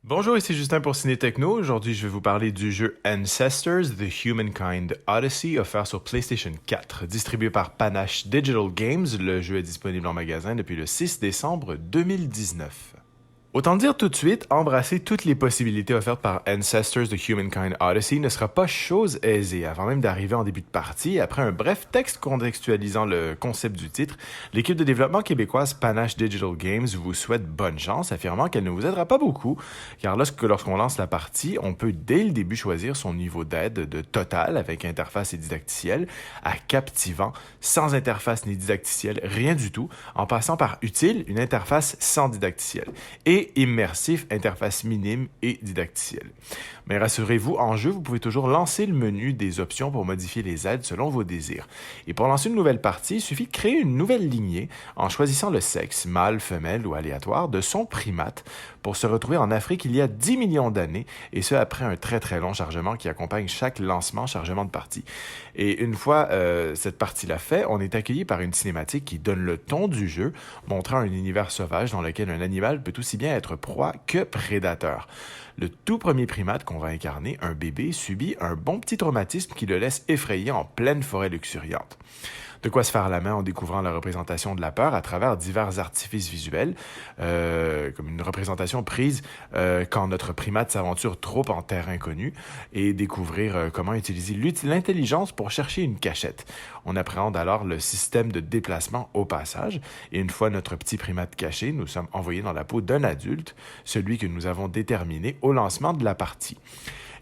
Bonjour, ici Justin pour Ciné Techno. Aujourd'hui, je vais vous parler du jeu Ancestors: The Humankind Odyssey, offert sur PlayStation 4. Distribué par Panache Digital Games, le jeu est disponible en magasin depuis le 6 décembre 2019. Autant dire tout de suite, embrasser toutes les possibilités offertes par Ancestors: The Humankind Odyssey ne sera pas chose aisée. Avant même d'arriver en début de partie, après un bref texte contextualisant le concept du titre, l'équipe de développement québécoise Panache Digital Games vous souhaite bonne chance, affirmant qu'elle ne vous aidera pas beaucoup, car lorsqu'on lance la partie, on peut dès le début choisir son niveau d'aide de total avec interface et didacticiel, à captivant, sans interface ni didacticiel, rien du tout, en passant par utile, une interface sans didacticiel, et immersif, interface minime et didacticielle. Mais rassurez-vous, en jeu, vous pouvez toujours lancer le menu des options pour modifier les aides selon vos désirs. Et pour lancer une nouvelle partie, il suffit de créer une nouvelle lignée en choisissant le sexe, mâle, femelle ou aléatoire, de son primate pour se retrouver en Afrique il y a 10 millions d'années, et ce après un très très long chargement qui accompagne chaque lancement chargement de partie. Et une fois cette partie-là faite, on est accueilli par une cinématique qui donne le ton du jeu, montrant un univers sauvage dans lequel un animal peut aussi bien être proie que prédateur. Le tout premier primate qu'on va incarner, un bébé, subit un bon petit traumatisme qui le laisse effrayé en pleine forêt luxuriante. De quoi se faire la main en découvrant la représentation de la peur à travers divers artifices visuels, comme une représentation prise quand notre primate s'aventure trop en terre inconnue, et découvrir comment utiliser l'intelligence pour chercher une cachette. On appréhende alors le système de déplacement au passage, et une fois notre petit primate caché, nous sommes envoyés dans la peau d'un adulte, celui que nous avons déterminé au lancement de la partie.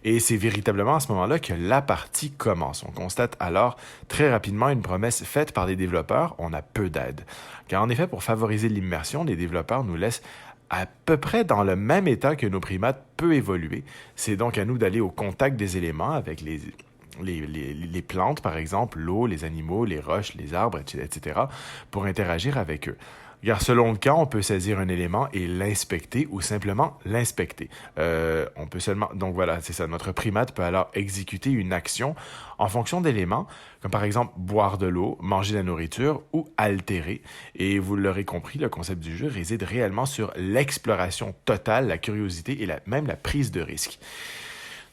Et c'est véritablement à ce moment-là que la partie commence. On constate alors très rapidement une promesse faite par les développeurs: on a peu d'aide. Car en effet, pour favoriser l'immersion, les développeurs nous laissent à peu près dans le même état que nos primates peut évoluer. C'est donc à nous d'aller au contact des éléments avec les plantes, par exemple, l'eau, les animaux, les roches, les arbres, etc., pour interagir avec eux. Car selon le cas, on peut saisir un élément et l'inspecter ou simplement l'inspecter. On peut seulement, donc voilà, c'est ça. Notre primate peut alors exécuter une action en fonction d'éléments, comme par exemple boire de l'eau, manger de la nourriture ou altérer. Et vous l'aurez compris, le concept du jeu réside réellement sur l'exploration totale, la curiosité et même la prise de risque.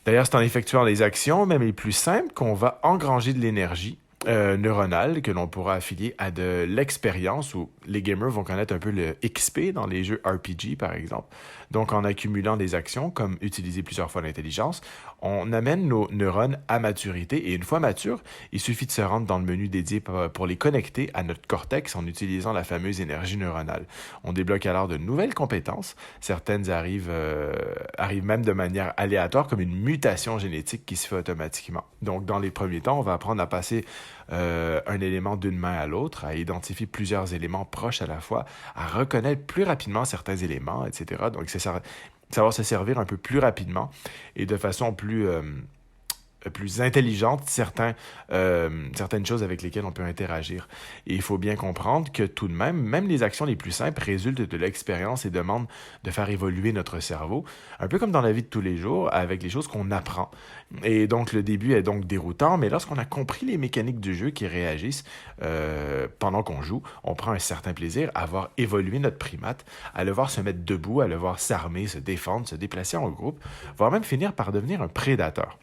D'ailleurs, c'est en effectuant les actions, même les plus simples, qu'on va engranger de l'énergie neuronale que l'on pourra affilier à de l'expérience, où les gamers vont connaître un peu le XP dans les jeux RPG, par exemple. Donc, en accumulant des actions, comme utiliser plusieurs fois l'intelligence, on amène nos neurones à maturité, et une fois matures, il suffit de se rendre dans le menu dédié pour les connecter à notre cortex en utilisant la fameuse énergie neuronale. On débloque alors de nouvelles compétences. Certaines arrivent même de manière aléatoire, comme une mutation génétique qui se fait automatiquement. Donc, dans les premiers temps, on va apprendre à passer un élément d'une main à l'autre, à identifier plusieurs éléments proches à la fois, à reconnaître plus rapidement certains éléments, etc. Donc, c'est savoir se servir un peu plus rapidement et de façon plus intelligente certaines choses avec lesquelles on peut interagir. Et il faut bien comprendre que tout de même les actions les plus simples résultent de l'expérience et demandent de faire évoluer notre cerveau, un peu comme dans la vie de tous les jours, avec les choses qu'on apprend. Et donc le début est donc déroutant, mais lorsqu'on a compris les mécaniques du jeu qui réagissent pendant qu'on joue, on prend un certain plaisir à voir évoluer notre primate, à le voir se mettre debout, à le voir s'armer, se défendre, se déplacer en groupe, voire même finir par devenir un prédateur.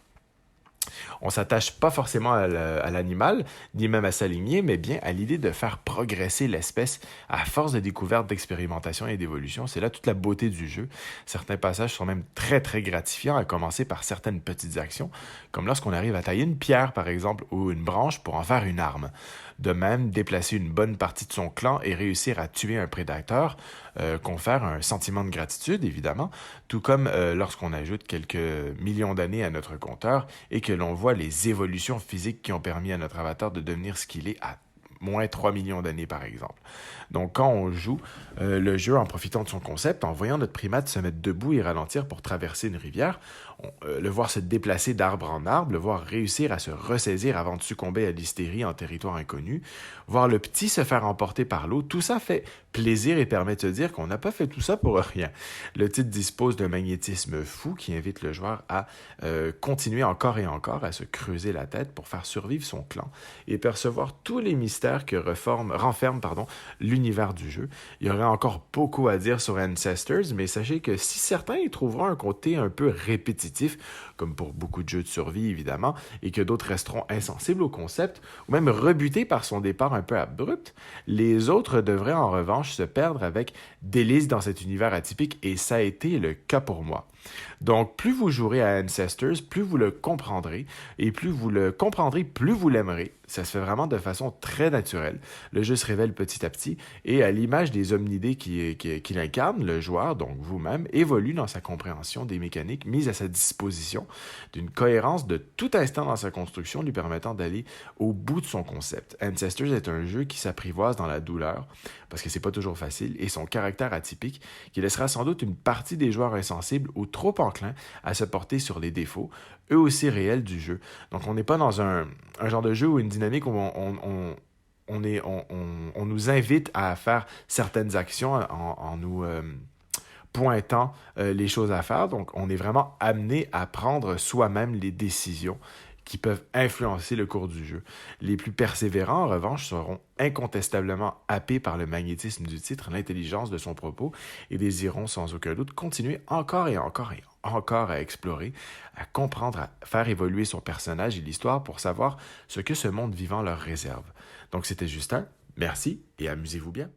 On s'attache pas forcément à l'animal, ni même à sa lignée, mais bien à l'idée de faire progresser l'espèce à force de découverte, d'expérimentation et d'évolution. C'est là toute la beauté du jeu. Certains passages sont même très très gratifiants, à commencer par certaines petites actions, comme lorsqu'on arrive à tailler une pierre par exemple, ou une branche pour en faire une arme. De même, déplacer une bonne partie de son clan et réussir à tuer un prédateur confère un sentiment de gratitude, évidemment, tout comme lorsqu'on ajoute quelques millions d'années à notre compteur et que l'on voit les évolutions physiques qui ont permis à notre avatar de devenir ce qu'il est à moins 3 millions d'années, par exemple. Donc, quand on joue le jeu en profitant de son concept, en voyant notre primate se mettre debout et ralentir pour traverser une rivière, le voir se déplacer d'arbre en arbre, le voir réussir à se ressaisir avant de succomber à l'hystérie en territoire inconnu, voir le petit se faire emporter par l'eau, tout ça fait plaisir et permet de se dire qu'on n'a pas fait tout ça pour rien. Le titre dispose d'un magnétisme fou qui invite le joueur à continuer encore et encore à se creuser la tête pour faire survivre son clan et percevoir tous les mystères que renferme l'univers du jeu. Il y aurait encore beaucoup à dire sur Ancestors, mais sachez que si certains y trouveront un côté un peu répétitif, comme pour beaucoup de jeux de survie évidemment, et que d'autres resteront insensibles au concept, ou même rebutés par son départ un peu abrupt, les autres devraient en revanche se perdre avec délices dans cet univers atypique, et ça a été le cas pour moi. Donc, plus vous jouerez à Ancestors, plus vous le comprendrez, et plus vous le comprendrez, plus vous l'aimerez. Ça se fait vraiment de façon très naturelle. Le jeu se révèle petit à petit, et à l'image des homnidés qu'il incarne, le joueur, donc vous-même, évolue dans sa compréhension des mécaniques mises à sa disposition, d'une cohérence de tout instant dans sa construction, lui permettant d'aller au bout de son concept. Ancestors est un jeu qui s'apprivoise dans la douleur, parce que c'est pas toujours facile, et son caractère atypique, qui laissera sans doute une partie des joueurs insensibles ou trop enclins à se porter sur les défauts, eux aussi réels du jeu. Donc on n'est pas dans un genre de jeu ou une dynamique où on nous invite à faire certaines actions en nous pointant les choses à faire. Donc on est vraiment amené à prendre soi-même les décisions qui peuvent influencer le cours du jeu. Les plus persévérants, en revanche, seront incontestablement happés par le magnétisme du titre, l'intelligence de son propos, et désireront sans aucun doute continuer encore et encore et encore à explorer, à comprendre, à faire évoluer son personnage et l'histoire pour savoir ce que ce monde vivant leur réserve. Donc c'était Justin, merci et amusez-vous bien.